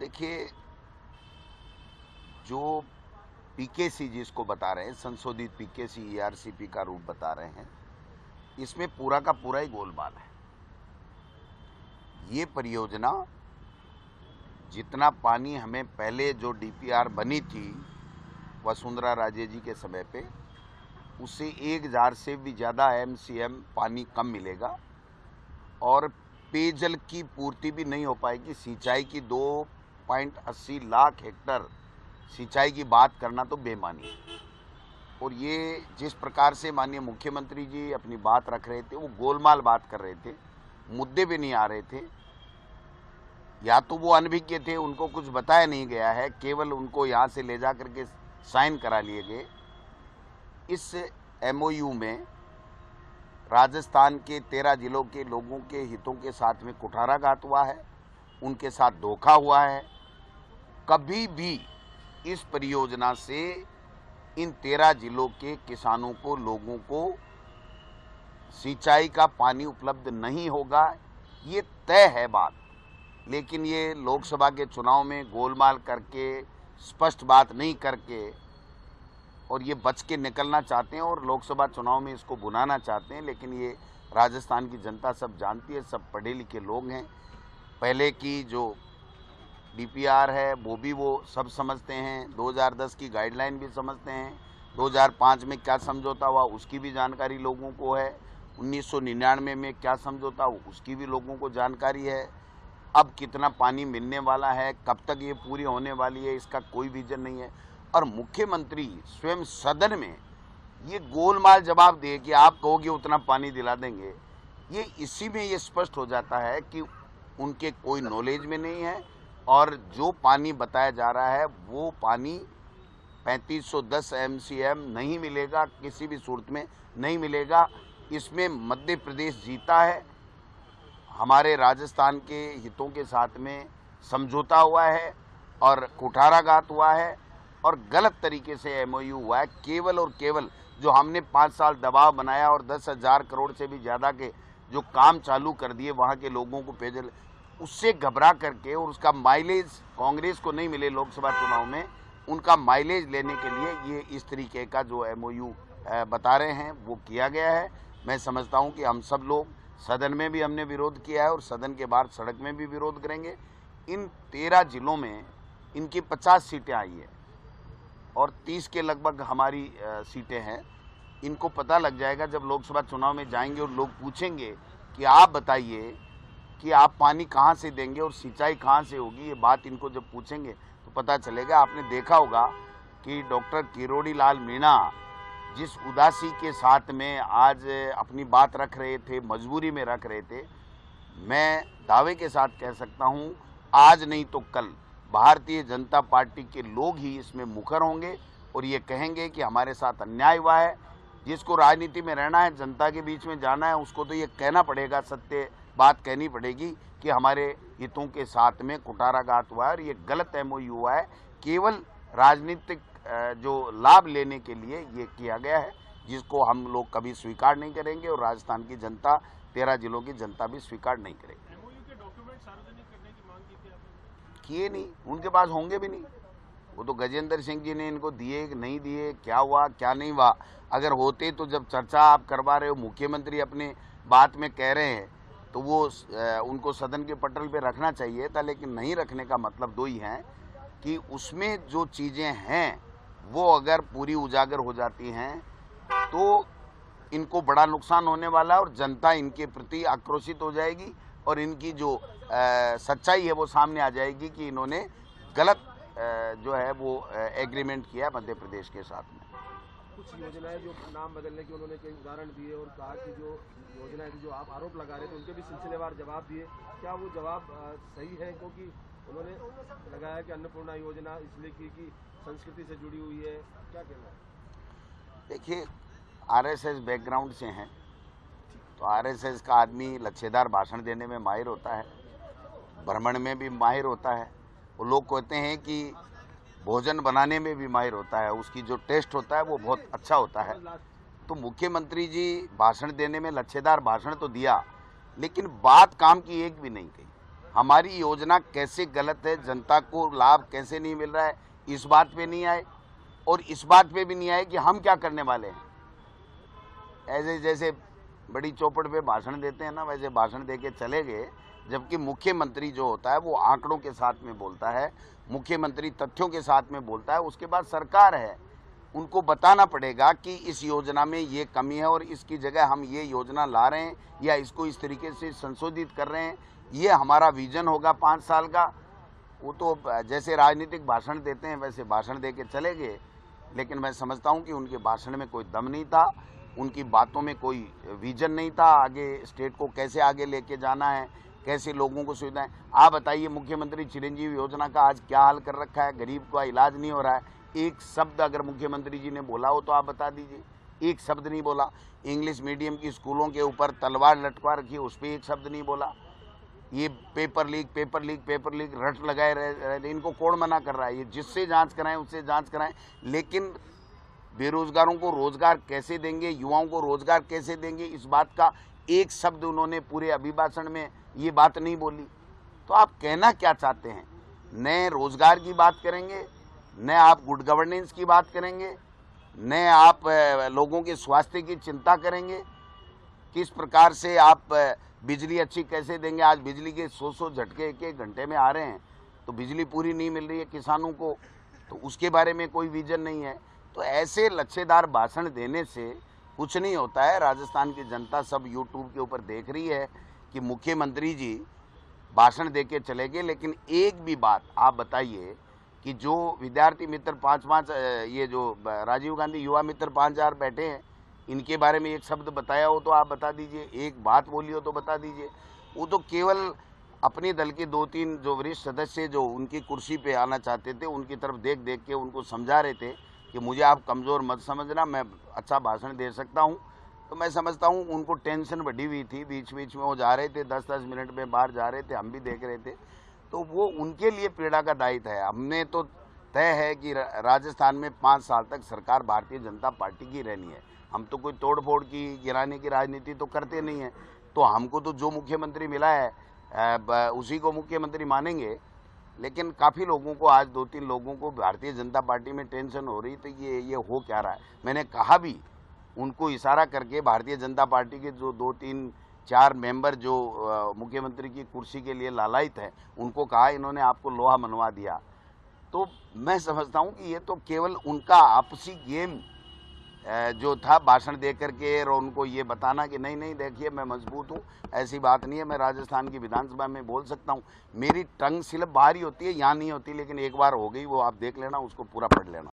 देखिए, जो पीकेसी जिसको बता रहे हैं, संशोधित पीकेसी ईआरसीपी का रूप बता रहे हैं, इसमें पूरा का पूरा ही गोलमाल है। ये परियोजना जितना पानी हमें पहले जो डीपीआर बनी थी वसुंधरा राजे जी के समय पे, उससे 1000 से भी ज़्यादा एमसीएम पानी कम मिलेगा और पेयजल की पूर्ति भी नहीं हो पाएगी। सिंचाई की 2.80 लाख हेक्टर सिंचाई की बात करना तो बेमानी है। और ये जिस प्रकार से माननीय मुख्यमंत्री जी अपनी बात रख रहे थे, वो गोलमाल बात कर रहे थे, मुद्दे पे नहीं आ रहे थे। या तो वो अनभिज्ञ थे, उनको कुछ बताया नहीं गया है, केवल उनको यहाँ से ले जा करके साइन करा लिए गए। इस एमओयू में राजस्थान के 13 जिलों के लोगों के हितों के साथ में कुठाराघात हुआ है, उनके साथ धोखा हुआ है। कभी भी इस परियोजना से इन 13 जिलों के किसानों को, लोगों को सिंचाई का पानी उपलब्ध नहीं होगा, ये तय है बात। लेकिन ये लोकसभा के चुनाव में गोलमाल करके, स्पष्ट बात नहीं करके, और ये बच के निकलना चाहते हैं और लोकसभा चुनाव में इसको बुलाना चाहते हैं। लेकिन ये राजस्थान की जनता सब जानती है, सब पढ़े लिखे लोग हैं। पहले की जो डीपीआर है वो भी वो सब समझते हैं, 2010 की गाइडलाइन भी समझते हैं, 2005 में क्या समझौता हुआ उसकी भी जानकारी लोगों को है, 1999 में क्या समझौता हुआ उसकी भी लोगों को जानकारी है। अब कितना पानी मिलने वाला है, कब तक ये पूरी होने वाली है, इसका कोई विजन नहीं है। और मुख्यमंत्री स्वयं सदन में ये गोलमाल जवाब दे कि आप कहोगे उतना पानी दिला देंगे, ये इसी में ये स्पष्ट हो जाता है कि उनके कोई नॉलेज में नहीं है। और जो पानी बताया जा रहा है वो पानी 3510 एमसीएम नहीं मिलेगा, किसी भी सूरत में नहीं मिलेगा। इसमें मध्य प्रदेश जीता है, हमारे राजस्थान के हितों के साथ में समझौता हुआ है और कुठाराघात हुआ है और गलत तरीके से एमओयू हुआ है। केवल और केवल जो हमने 5 साल दबाव बनाया और 10,000 करोड़ से भी ज़्यादा के जो काम चालू कर दिए वहाँ के लोगों को पेयजल, उससे घबरा करके, और उसका माइलेज कांग्रेस को नहीं मिले लोकसभा चुनाव में, उनका माइलेज लेने के लिए ये इस तरीके का जो एमओयू बता रहे हैं वो किया गया है। मैं समझता हूँ कि हम सब लोग सदन में भी हमने विरोध किया है और सदन के बाहर सड़क में भी विरोध करेंगे। इन 13 जिलों में इनकी 50 सीटें आई है और 30 के लगभग हमारी सीटें हैं। इनको पता लग जाएगा जब लोकसभा चुनाव में जाएंगे और लोग पूछेंगे कि आप बताइए कि आप पानी कहाँ से देंगे और सिंचाई कहाँ से होगी। ये बात इनको जब पूछेंगे तो पता चलेगा। आपने देखा होगा कि डॉक्टर किरोड़ी लाल मीणा जिस उदासी के साथ में आज अपनी बात रख रहे थे, मजबूरी में रख रहे थे, मैं दावे के साथ कह सकता हूँ आज नहीं तो कल भारतीय जनता पार्टी के लोग ही इसमें मुखर होंगे और ये कहेंगे कि हमारे साथ अन्याय हुआ है। जिसको राजनीति में रहना है, जनता के बीच में जाना है, उसको तो ये कहना पड़ेगा, सत्य बात कहनी पड़ेगी कि हमारे हितों के साथ में कुठाराघात हुआ है और ये गलत एमओयू हुआ है। केवल राजनीतिक जो लाभ लेने के लिए ये किया गया है, जिसको हम लोग कभी स्वीकार नहीं करेंगे और राजस्थान की जनता, 13 जिलों की जनता भी स्वीकार नहीं करेगी। एमओयू के डॉक्यूमेंट सार्वजनिक करने की मांग की थी आपने? किए नहीं, उनके पास होंगे भी नहीं। वो तो गजेंद्र सिंह जी ने इनको दिए कि नहीं दिए, क्या हुआ क्या नहीं हुआ। अगर होते तो जब चर्चा आप करवा रहे हो, मुख्यमंत्री अपने बात में कह रहे हैं, तो वो उनको सदन के पटल पे रखना चाहिए था। लेकिन नहीं रखने का मतलब दो ही है कि उसमें जो चीज़ें हैं वो अगर पूरी उजागर हो जाती हैं तो इनको बड़ा नुकसान होने वाला है और जनता इनके प्रति आक्रोशित हो जाएगी और इनकी जो सच्चाई है वो सामने आ जाएगी कि इन्होंने गलत जो है वो एग्रीमेंट किया है मध्य प्रदेश के साथ में। कुछ योजनाएं जो नाम बदलने के उन्होंने कई उदाहरण दिए और कहा कि जो योजनाएं जो आप आरोप लगा रहे थे उनके भी सिलसिलेवार जवाब दिए। क्या वो जवाब सही है? क्योंकि उन्होंने लगाया कि अन्नपूर्णा योजना इसलिए कि संस्कृति से जुड़ी हुई है, क्या कहना है? देखिए, आरएसएस बैकग्राउंड से हैं तो आरएसएस का आदमी लच्छेदार भाषण देने में माहिर होता है, भ्रमण में भी माहिर होता है। वो लोग कहते हैं कि भोजन बनाने में भी माहिर होता है, उसकी जो टेस्ट होता है वो बहुत अच्छा होता है। तो मुख्यमंत्री जी भाषण देने में लच्छेदार भाषण तो दिया, लेकिन बात काम की एक भी नहीं कही। हमारी योजना कैसे गलत है, जनता को लाभ कैसे नहीं मिल रहा है, इस बात पे नहीं आए। और इस बात पे भी नहीं आए कि हम क्या करने वाले हैं। ऐसे जैसे बड़ी चौपट पे भाषण देते हैं ना, वैसे भाषण दे के चले गए। जबकि मुख्यमंत्री जो होता है वो आंकड़ों के साथ में बोलता है, मुख्यमंत्री तथ्यों के साथ में बोलता है। उसके बाद सरकार है, उनको बताना पड़ेगा कि इस योजना में ये कमी है और इसकी जगह हम ये योजना ला रहे हैं या इसको इस तरीके से संशोधित कर रहे हैं। ये हमारा विजन होगा 5 साल का। वो तो जैसे राजनीतिक भाषण देते हैं वैसे भाषण दे के चले गए। लेकिन मैं समझता हूँ कि उनके भाषण में कोई दम नहीं था, उनकी बातों में कोई विजन नहीं था। आगे स्टेट को कैसे आगे लेके जाना है, कैसे लोगों को सुविधाएं। आप बताइए, मुख्यमंत्री चिरंजीवी योजना का आज क्या हाल कर रखा है। गरीब का इलाज नहीं हो रहा है। एक शब्द अगर मुख्यमंत्री जी ने बोला हो तो आप बता दीजिए। एक शब्द नहीं बोला। इंग्लिश मीडियम की स्कूलों के ऊपर तलवार लटका रखी, उस पर एक शब्द नहीं बोला। ये पेपर लीक रट लगाए रहे। इनको कौन मना कर रहा है? ये जिससे जांच कराएं उससे जांच कराएं। लेकिन बेरोजगारों को रोजगार कैसे देंगे, युवाओं को रोजगार कैसे देंगे, इस बात का एक शब्द उन्होंने पूरे अभिभाषण में ये बात नहीं बोली। तो आप कहना क्या चाहते हैं? नए रोजगार की बात करेंगे, न आप गुड गवर्नेंस की बात करेंगे, न आप लोगों के स्वास्थ्य की चिंता करेंगे। किस प्रकार से आप बिजली अच्छी कैसे देंगे? आज बिजली के 100 झटके एक घंटे में आ रहे हैं, तो बिजली पूरी नहीं मिल रही है किसानों को, तो उसके बारे में कोई विजन नहीं है। तो ऐसे लच्छेदार भाषण देने से कुछ नहीं होता है। राजस्थान की जनता सब यूट्यूब के ऊपर देख रही है कि मुख्यमंत्री जी भाषण दे के चले गए। लेकिन एक भी बात आप बताइए कि जो विद्यार्थी मित्र 5-5 ये जो राजीव गांधी युवा मित्र 5000 बैठे हैं, इनके बारे में एक शब्द बताया हो तो आप बता दीजिए। एक बात बोली हो तो बता दीजिए। वो तो केवल अपने दल के 2-3 जो वरिष्ठ सदस्य जो उनकी कुर्सी पे आना चाहते थे, उनकी तरफ देख देख के उनको समझा रहे थे कि मुझे आप कमज़ोर मत समझना, मैं अच्छा भाषण दे सकता हूँ। तो मैं समझता हूँ उनको टेंशन बढ़ी हुई थी। बीच बीच में वो जा रहे थे, 10-10 मिनट में बाहर जा रहे थे, हम भी देख रहे थे। तो वो उनके लिए पीड़ा का दायित्व है। हमने तो तय है कि राजस्थान में 5 साल तक सरकार भारतीय जनता पार्टी की रहनी है। हम तो कोई तोड़ फोड़ की गिराने की राजनीति तो करते नहीं हैं। तो हमको तो जो मुख्यमंत्री मिला है उसी को मुख्यमंत्री मानेंगे। लेकिन काफ़ी लोगों को, आज 2-3 लोगों को भारतीय जनता पार्टी में टेंशन हो रही, तो ये हो क्या रहा है। मैंने कहा भी, उनको इशारा करके भारतीय जनता पार्टी के जो 2-3-4 मेंबर जो मुख्यमंत्री की कुर्सी के लिए लालायित हैं, उनको कहा इन्होंने आपको लोहा मनवा दिया। तो मैं समझता हूँ कि ये तो केवल उनका आपसी गेम जो था भाषण दे करके, और उनको ये बताना कि नहीं नहीं देखिए मैं मजबूत हूँ, ऐसी बात नहीं है। मैं राजस्थान की विधानसभा में बोल सकता हूँ। मेरी टंग स्लिप बाहर ही होती है, यहाँ नहीं होती। लेकिन एक बार हो गई, वो आप देख लेना, उसको पूरा पढ़ लेना।